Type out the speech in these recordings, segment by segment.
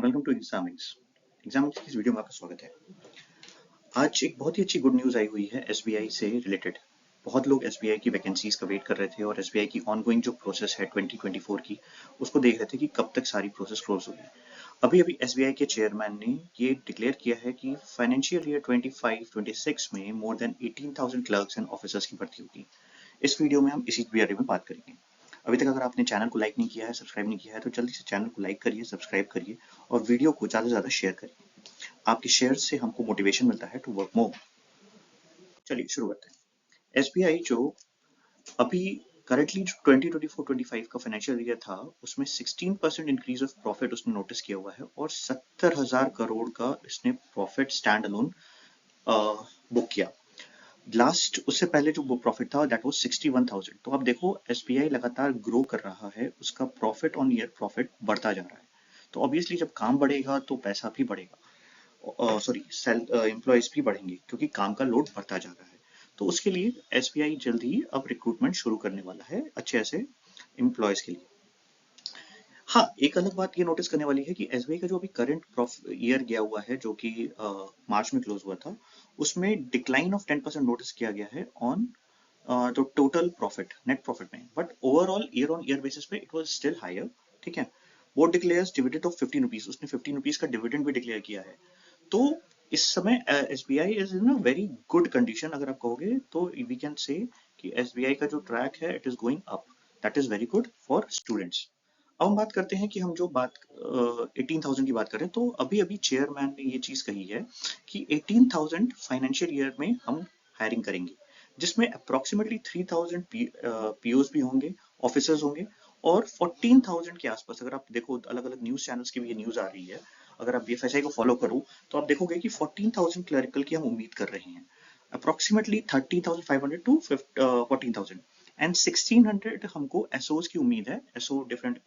Welcome to एग्जामिंग्स। एग्जामिंग्स की इस video में आपका स्वागत है। आज एक बहुत ही अच्छी गुड न्यूज़ आई हुई है एसबीआई से रिलेटेड। बहुत लोग एसबीआई की वैकेंसीज का वेट कर रहे थे और एसबीआई की ऑनगोइंग जो प्रोसेस है 2024 की, उसको देख रहे थे कि कब तक सारी प्रोसेस क्लोज होगी। अभी अभी एसबीआई के चेयरमैन ने ये डिक्लेयर किया है कि फाइनेंशियल ईयर 25-26 में more than 18,000 clerks and officers की भर्ती होगी। इस वीडियो में हम इसी बारे में बात करेंगे। अभी तक अगर आपने चैनल को लाइक नहीं किया है, सब्सक्राइब नहीं किया है, तो जल्दी से चैनल को लाइक करिए, सब्सक्राइब करिए और वीडियो को ज़्यादा से ज़्यादा शेयर करिए। आपके शेयर से हमको मोटिवेशन मिलता है टू वर्क मोर। चलिए शुरू करते हैं। एसबीआई जो अभी करेंटली 2024-25 का फाइनेंशियल ईयर था, उसमें 16% इंक्रीज ऑफ प्रॉफिट उसने नोटिस किया हुआ है और 70,000 करोड़ का इसने प्रॉफिट स्टैंड अलोन बुक किया। लास्ट उससे पहले जो वो प्रॉफिट था दैट वाज 61,000। तो अब देखो एसबीआई लगातार ग्रो कर रहा है, उसका प्रॉफिट ऑन ईयर प्रॉफिट बढ़ता जा रहा है। तो ऑब्वियसली जब काम बढ़ेगा तो पैसा भी बढ़ेगा, सॉरी एम्प्लॉयज भी बढ़ेंगे क्योंकि काम का लोड बढ़ता जा रहा है। तो उसके लिए एसबीआई जल्दी ही अब रिक्रूटमेंट शुरू करने वाला है अच्छे ऐसे एम्प्लॉयज के लिए। हाँ, एक अलग बात ये नोटिस करने वाली है कि एसबीआई का जो अभी करंट ईयर गया हुआ है जो कि मार्च में क्लोज हुआ था, उसमें डिक्लाइन ऑफ 10% नोटिस किया गया है ऑन तो टोटल प्रॉफिट नेट प्रॉफिट में, but overall year on year basis पे इट वाज स्टिल हायर। ठीक है, वो डिक्लेयर्स डिविडेंड ऑफ 15 रुपीज, उसने 15 रुपीज का डिविडेंड भी डिक्लेयर किया है। तो इस समय SBI is in a very good condition. अगर आप कहोगे तो वी कैन से कि एसबीआई का जो ट्रैक है it is going up, that is very good for students. अब हम बात करते हैं कि हम जो बात 18,000 की बात करें तो अभी अभी चेयरमैन ने ये चीज कही है कि 18,000 फाइनेंशियल ईयर में हम हायरिंग करेंगे, जिसमें अप्रोक्सीमेटली 3,000 पीओस भी होंगे, ऑफिसर्स होंगे और 14,000 के आसपास। अगर आप देखो अलग अलग न्यूज चैनल्स की भी ये न्यूज आ रही है, अगर आप बीएफएसआई को फॉलो करो तो आप देखोगे कि 14,000 क्लरिकल की हम उम्मीद कर रहे हैं, अप्रोक्सीमेटली 30,500 टू 14,000 एंड 1,600 हमको एसओज की उम्मीद है। SO different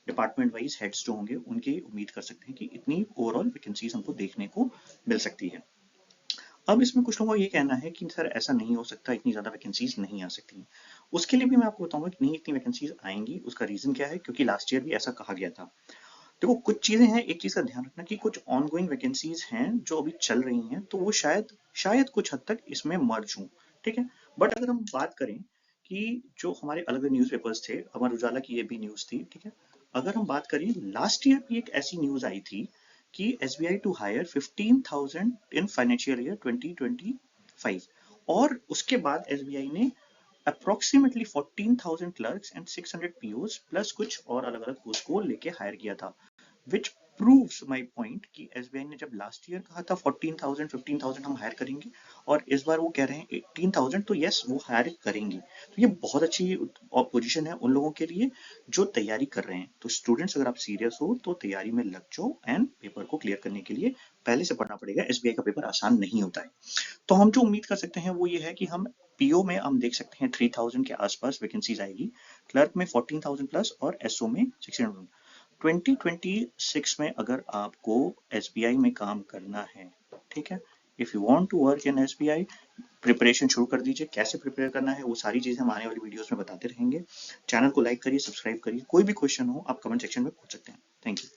department wise heads जो होंगे उनकी उम्मीद कर सकते हैं कि इतनी ओवरऑल वैकेंसीज हमको देखने को मिल सकती है। अब इसमें कुछ लोगों का ये कहना है कि सर ऐसा नहीं हो सकता, इतनी ज्यादा वैकेंसीज नहीं आ सकती। उसके लिए भी मैं आपको बताऊंगा कि नहीं, इतनी वैकेंसीज आएंगी। उसका रीजन क्या है, क्योंकि लास्ट ईयर भी ऐसा कहा गया था। देखो कुछ चीजें हैं, एक चीज का ध्यान रखना कि कुछ ऑनगोइंग वैकेंसीज हैं जो अभी चल रही हैं, तो वो शायद शायद कुछ हद तक इसमें मर्ज हों। ठीक है, बट अगर हम बात करें कि जो हमारे अलग अलग न्यूज पेपर्स थे, अमर उजाला की ये भी न्यूज थी। ठीक है, अगर हम बात करें लास्ट ईयर भी एक ऐसी न्यूज आई थी कि SBI to hire 15,000 in financial year 2025 और उसके बाद एसबीआई ने approximately 14,000 clerks and 600 POs plus कुछ और अलग अलग पोस्ट को लेके हायर किया था। which proves my point कि एसबीआई ने जब लास्ट ईयर कहा था 14,000 15,000 हम हायर करेंगे और इस बार वो कह रहे हैं 18,000, तो यस वो हायर करेंगे। तो ये बहुत अच्छी पोजीशन है उन लोगों के लिए जो तैयारी कर रहे हैं। तो स्टूडेंट्स अगर आप सीरियस हो तो तैयारी में लग जाओ एंड पेपर को क्लियर करने के लिए पहले से पढ़ना पड़ेगा। एसबीआई का पेपर आसान नहीं होता है। तो हम जो उम्मीद कर सकते हैं वो ये है कि हम पीओ में हम देख सकते हैं 3,000 के आसपास वैकेंसीज आएगी, क्लर्क में 14,000 प्लस और एसओ में 16,000। 2026 में अगर आपको एसबीआई में काम करना है, ठीक है, if you want to work in SBI, preparation शुरू कर दीजिए। कैसे प्रिपेयर करना है वो सारी चीजें हम आने वाली वीडियोस में बताते रहेंगे। चैनल को लाइक करिए, सब्सक्राइब करिए। कोई भी क्वेश्चन हो आप कमेंट सेक्शन में पूछ सकते हैं। Thank you.